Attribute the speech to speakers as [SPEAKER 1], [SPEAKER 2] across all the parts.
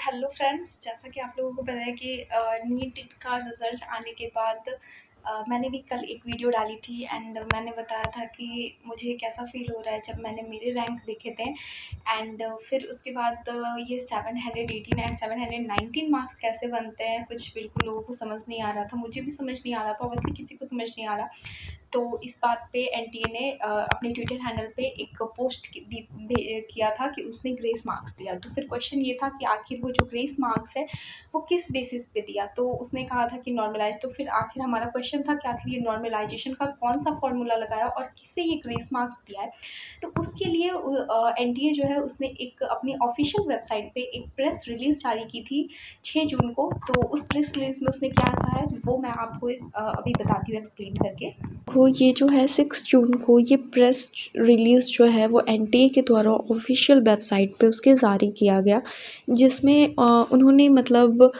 [SPEAKER 1] Hello friends, जैसा कि आप लोगों को पता है कि नीट का रिज़ल्ट आने के बाद मैंने भी कल एक वीडियो डाली थी एंड मैंने बताया था कि मुझे कैसा फ़ील हो रहा है जब मैंने मेरे रैंक देखे थे। एंड फिर उसके बाद ये 718 एंड 719 मार्क्स कैसे बनते हैं, कुछ बिल्कुल लोगों को समझ नहीं आ रहा था। मुझे भी समझ नहीं आ रहा था, ऑब्वियसली किसी को समझ नहीं आ रहा। तो इस बात पे एनटीए ने अपने ट्विटर हैंडल पे एक पोस्ट किया था कि उसने ग्रेस मार्क्स दिया। तो फिर क्वेश्चन ये था कि आखिर वो जो ग्रेस मार्क्स है वो किस बेसिस पे दिया। तो उसने कहा था कि नॉर्मलाइज। तो फिर आखिर हमारा क्वेश्चन था कि आखिर ये नॉर्मलाइजेशन का कौन सा फॉर्मूला लगाया और किससे ये ग्रेस मार्क्स दिया है। तो उसके लिए एनटीए जो है उसने एक अपनी ऑफिशियल वेबसाइट पे एक प्रेस रिलीज जारी की थी 6 जून को। तो उस प्रेस रिलीज में उसने क्या कहा है वो मैं आपको अभी बताती हूँ एक्सप्लेन करके।
[SPEAKER 2] को ये जो है 6 जून को ये प्रेस रिलीज़ जो है वो एनटीए के द्वारा ऑफिशियल वेबसाइट पे उसके जारी किया गया, जिसमें उन्होंने मतलब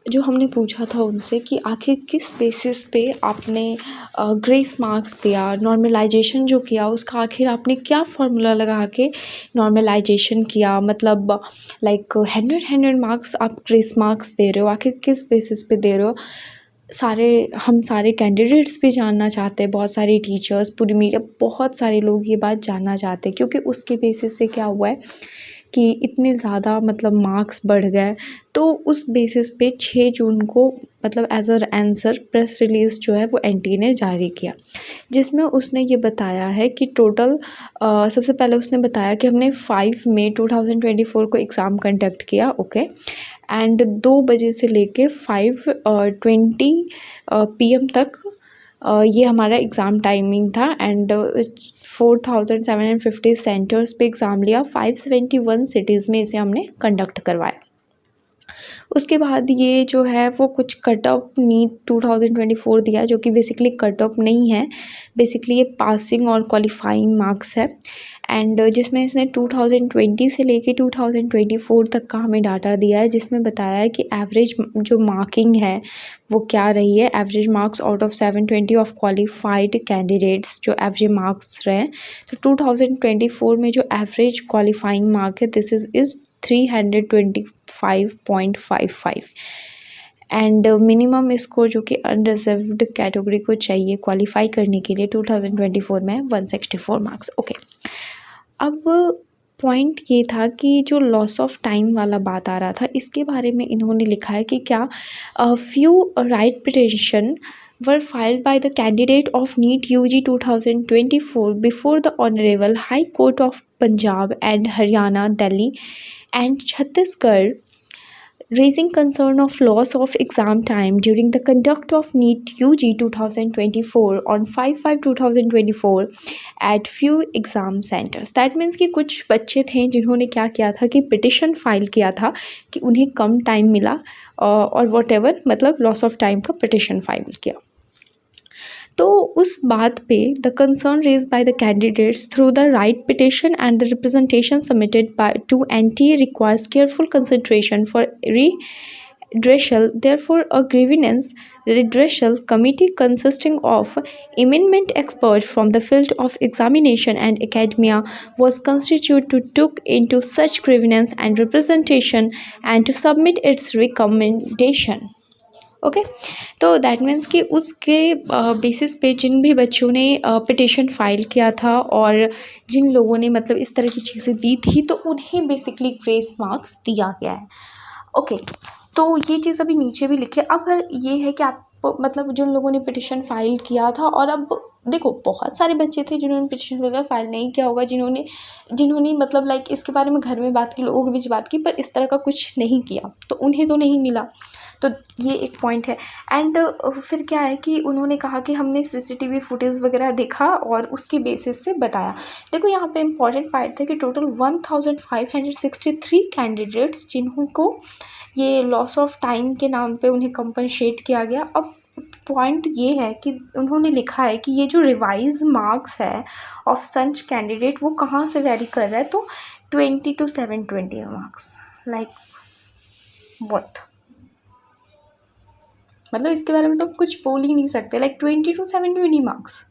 [SPEAKER 2] जो हमने पूछा था उनसे कि आखिर किस बेसिस पे आपने ग्रेस मार्क्स दिया, नॉर्मलाइजेशन जो किया उसका आखिर आपने क्या फार्मूला लगा के नॉर्मलाइजेशन किया, मतलब लाइक 100 मार्क्स आप ग्रेस मार्क्स दे रहे हो, आखिर किस बेसिस पे दे रहे हो। हम सारे कैंडिडेट्स भी जानना चाहते हैं, बहुत सारे टीचर्स, पूरी मीडिया, बहुत सारे लोग ये बात जानना चाहते हैं, क्योंकि उसके बेसिस से क्या हुआ है कि इतने ज़्यादा मतलब मार्क्स बढ़ गए। तो उस बेसिस पे 6 जून को मतलब as a answer press release जो है वो एनटीए ने जारी किया, जिसमें उसने ये बताया है कि टोटल सबसे पहले उसने बताया कि हमने 5 मई 2024 को एग्ज़ाम कंडक्ट किया, ओके। एंड 2 बजे से लेके 5:20 PM तक ये हमारा एग्ज़ाम टाइमिंग था। एंड 4750 सेंटर्स पे एग्ज़ाम लिया, 571 सिटीज़ में इसे हमने कंडक्ट करवाया। उसके बाद ये जो है वो कुछ कट ऑफ नीट 2024 दिया, जो कि बेसिकली कट ऑफ नहीं है, बेसिकली ये पासिंग और क्वालिफाइंग मार्क्स है। एंड जिसमें इसने 2020 से लेके 2024 तक का हमें डाटा दिया है, जिसमें बताया है कि एवरेज जो मार्किंग है वो क्या रही है। Average marks out of 720 of qualified candidates जो एवरेज मार्क्स रहे, तो 2024 में जो एवरेज क्वालिफाइंग मार्क है this is 325.55 and minimum score जो कि अनरिजर्व्ड कैटेगरी को चाहिए क्वालिफाई करने के लिए 2024 में 164 मार्क्स, ओके। अब पॉइंट ये था कि जो लॉस ऑफ टाइम वाला बात आ रहा था, इसके बारे में इन्होंने लिखा है कि क्या few right petition were filed by the candidate of NEET UG 2024 before the Honorable High Court of Punjab and Haryana, Delhi and Chhattisgarh, raising concern of loss of exam time during the conduct of NEET UG 2024 on 5/5/2024 at few exam centers. That means कि कुछ बच्चे थे जिन्होंने क्या किया था कि petition file किया था कि उन्हें कम टाइम मिला और whatever, मतलब लॉस ऑफ टाइम का पिटिशन फाइल किया। तो उस बात पे the concern raise by the candidates through the writ petition and the representation submitted by to NTA requires careful consideration for redressal. Therefore, a grievance redressal committee consisting of eminent experts from the field of examination and academia was constituted to look into such grievance and representation and to submit its recommendation. Okay तो that means कि उसके basis पे जिन भी बच्चों ने petition file किया था और जिन लोगों ने मतलब इस तरह की चीज़ें दी थी, तो उन्हें बेसिकली ग्रेस मार्क्स दिया गया है, ओके। तो ये चीज़ अभी नीचे भी लिखे। अब ये है कि आप मतलब जिन लोगों ने पिटिशन फाइल किया था, और अब देखो बहुत सारे बच्चे थे जिन्होंने पिटिशन वगैरह फाइल नहीं किया होगा, जिन्होंने मतलब लाइक इसके बारे में घर में बात की, लोगों के बीच बात की, पर इस तरह का कुछ नहीं किया, तो उन्हें तो नहीं मिला। तो ये एक पॉइंट है। एंड फिर क्या है कि उन्होंने कहा कि हमने सीसीटीवी फुटेज वगैरह देखा और उसके बेसिस से बताया। देखो यहाँ पे इम्पॉर्टेंट पॉइंट था कि टोटल 1563 कैंडिडेट्स जिनको ये लॉस ऑफ टाइम के नाम पे उन्हें कंपनसेट किया गया। अब पॉइंट ये है कि उन्होंने लिखा है कि ये जो रिवाइज मार्क्स है ऑफ सच कैंडिडेट वो कहाँ से वेरी कर रहा है, तो 20 to 720 मार्क्स, लाइक व्हाट, मतलब इसके बारे में तो कुछ बोल ही नहीं सकते, लाइक 20 to 720 मार्क्स।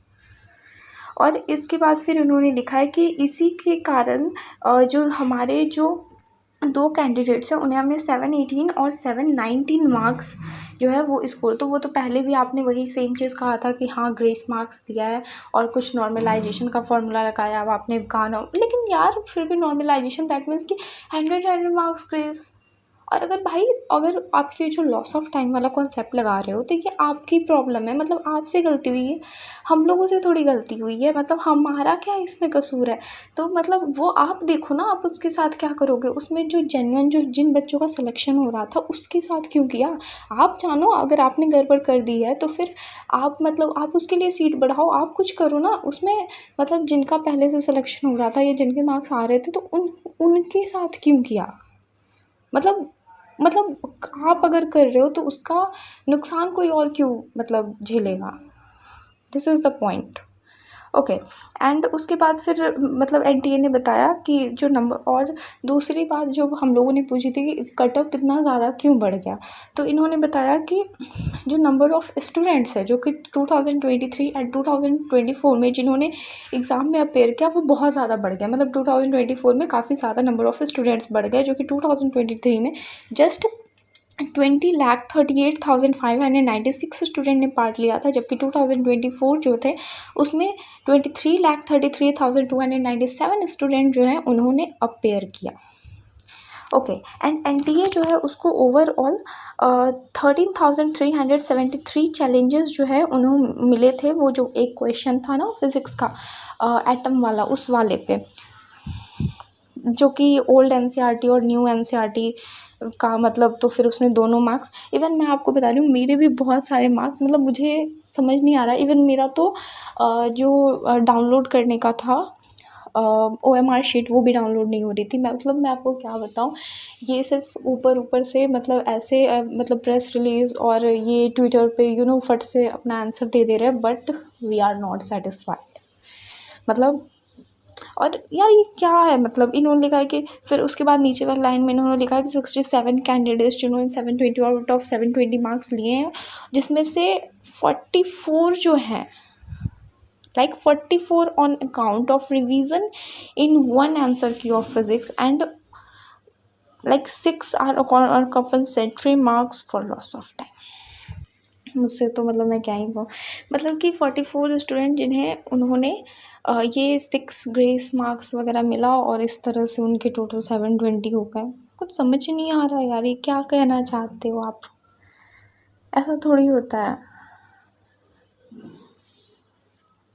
[SPEAKER 2] और इसके बाद फिर उन्होंने लिखा है कि इसी के कारण जो हमारे जो
[SPEAKER 1] 2 कैंडिडेट्स हैं, उन्हें हमने 718 और 719 मार्क्स जो है वो स्कोर, तो वो तो पहले भी आपने वही सेम चीज़ कहा था कि हाँ ग्रेस मार्क्स दिया है और कुछ नॉर्मलाइजेशन का फॉर्मूला लगाया, अब आपने कहा ना, लेकिन यार फिर भी नॉर्मलाइजेशन दैट मीन्स कि 100 मार्क्स ग्रेस। और अगर आप ये जो लॉस ऑफ टाइम वाला कॉन्सेप्ट लगा रहे हो तो ये आपकी प्रॉब्लम है, मतलब आपसे गलती हुई है, हम लोगों से थोड़ी गलती हुई है, मतलब हमारा क्या इसमें कसूर है। तो मतलब वो आप देखो ना, आप उसके साथ क्या करोगे, उसमें जो जेन्युइन जो जिन बच्चों का सिलेक्शन हो रहा था उसके साथ क्यों किया। आप जानो अगर आपने गड़बड़ कर दी है तो फिर आप उसके लिए सीट बढ़ाओ, आप कुछ करो ना उसमें, मतलब जिनका पहले से सिलेक्शन हो रहा था या जिनके मार्क्स आ रहे थे तो उनके साथ क्यों किया। मतलब आप अगर कर रहे हो तो उसका नुकसान कोई और क्यों मतलब झेलेगा। This is the point. Okay. And उसके बाद फिर मतलब एनटीए ने बताया कि जो नंबर, और दूसरी बात जो हम लोगों ने पूछी थी कि कट ऑफ इतना ज़्यादा क्यों बढ़ गया, तो इन्होंने बताया कि जो नंबर ऑफ़ स्टूडेंट्स है जो कि 2023 एंड 2024 में जिन्होंने एग्ज़ाम में अपेयर किया वो बहुत ज़्यादा बढ़ गया। मतलब 2024 में काफ़ी ज़्यादा नंबर ऑफ़ स्टूडेंट्स बढ़ गए, जो कि 2023 में जस्ट 20,38,596 स्टूडेंट ने पार्ट लिया था, जबकि 2024 जो थे उसमें 23,33,297 स्टूडेंट जो हैं उन्होंने अपेयर किया। ओके। एंड एनटीए जो है उसको ओवरऑल 13,373 चैलेंजेस जो है उन्होंने मिले थे। वो जो एक क्वेश्चन था ना फिज़िक्स का एटम वाला, उस वाले पे, जो कि ओल्ड एनसीईआरटी और न्यू एनसीईआरटी का, मतलब तो फिर उसने दोनों मार्क्स, इवन मैं आपको बता रही हूँ मेरे भी बहुत सारे मार्क्स, मतलब मुझे समझ नहीं आ रहा, इवन मेरा तो जो डाउनलोड करने का था OMR शीट वो भी डाउनलोड नहीं हो रही थी। मैं आपको क्या बताऊँ, ये सिर्फ ऊपर से मतलब ऐसे मतलब प्रेस रिलीज़ और ये ट्विटर पे फट से अपना आंसर दे रहे हैं, but we are not satisfied. मतलब और यार ये क्या है, मतलब इन्होंने लिखा है कि फिर उसके बाद नीचे वाली लाइन में इन्होंने लिखा है कि 67 कैंडिडेट्स जिन्होंने 720 आउट ऑफ 720 मार्क्स लिए हैं, जिसमें से 44 जो हैं 44 on account of revision in one answer key of physics and 6 are on compensatory marks for loss of time. मुझसे तो मतलब मैं क्या ही कहूँ, मतलब कि 44 स्टूडेंट जिन्हें उन्होंने ये 6 ग्रेस मार्क्स वगैरह मिला और इस तरह से उनके टोटल 720 हो गए। कुछ समझ ही नहीं आ रहा यार, ये क्या कहना चाहते हो आप, ऐसा थोड़ी होता है।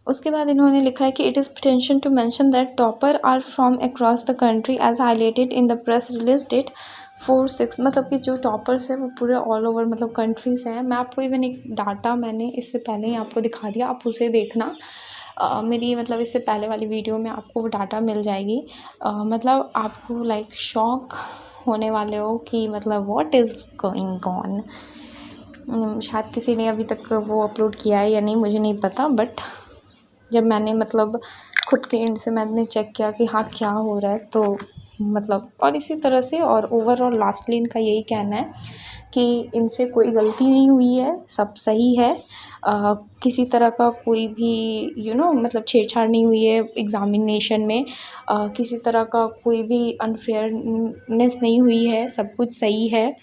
[SPEAKER 1] उसके बाद इन्होंने लिखा है कि it is potential to mention that topper are from across the country as highlighted in the press release date 4/6, मतलब कि जो टॉपर्स है वो पूरे ऑल ओवर मतलब कंट्रीज़ हैं। मैं आपको इवन एक डाटा मैंने इससे पहले ही आपको दिखा दिया, आप उसे देखना। मेरी मतलब इससे पहले वाली वीडियो में आपको वो डाटा मिल जाएगी। मतलब आपको शॉक होने वाले हो कि मतलब व्हाट इज़ गोइंग ऑन। शायद किसी ने अभी तक वो अपलोड किया है या नहीं मुझे नहीं पता, बट जब मैंने मतलब खुद के एंड से मैंने चेक किया कि हाँ क्या हो रहा है, तो मतलब और इसी तरह से और ओवरऑल लास्टली इनका यही कहना है कि इनसे कोई गलती नहीं हुई है, सब सही है। किसी तरह का कोई भी मतलब छेड़छाड़ नहीं हुई है एग्ज़ामिनेशन में, किसी तरह का कोई भी अनफेयरनेस नहीं हुई है, सब कुछ सही है।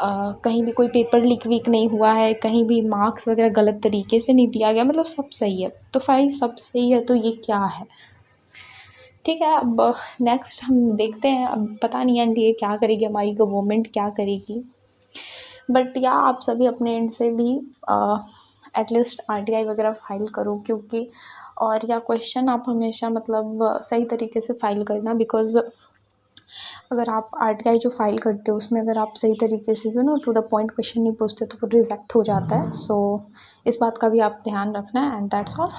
[SPEAKER 1] कहीं भी कोई पेपर लीक नहीं हुआ है, कहीं भी मार्क्स वगैरह गलत तरीके से नहीं दिया गया, मतलब सब सही है। तो भाई सब सही है तो ये क्या है, ठीक है। अब नेक्स्ट हम देखते हैं, अब पता नहीं एनडीए क्या करेगी, हमारी गवर्नमेंट क्या करेगी, बट या आप सभी अपने एंड से भी एटलीस्ट RTI वगैरह फाइल करो, क्योंकि और या क्वेश्चन आप हमेशा मतलब सही तरीके से फाइल करना, बिकॉज़ अगर आप RTI जो फाइल करते हो उसमें अगर आप सही तरीके से टू द पॉइंट क्वेश्चन नहीं पूछते तो वो रिजेक्ट हो जाता है। सो इस बात का भी आप ध्यान रखना है, एंड दैट्स ऑल।